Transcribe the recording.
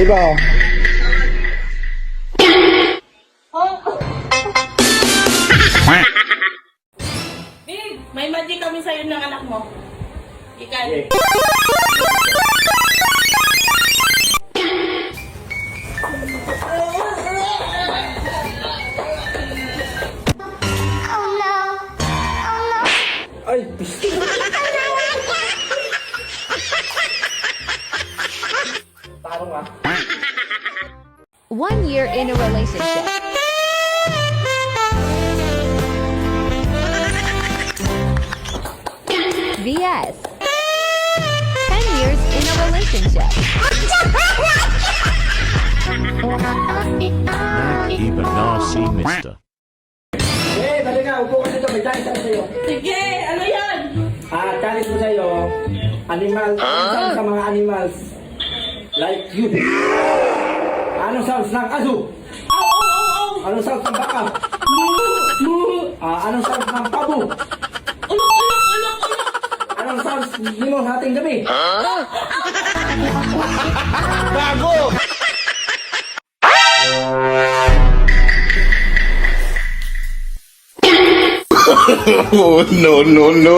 Di ba? Babe, may magic kami sa'yo ng anak mo. Ikan. Ay, tarong ah. 1 year in a relationship. VS. 10 years in a relationship. Keep a nasty mister. Eh, dali nga, upo ka dito. May challenge ako sa'yo. Sige, ano yan? Challenge ko sa'yo, animal, sounds sa mga animals. Like you. Anong sounds ng aso? Anong sounds ng baka? Anong sounds ng pabo? Anong sounds nimo sa ating gabi? Bago! Oh, no, no, no.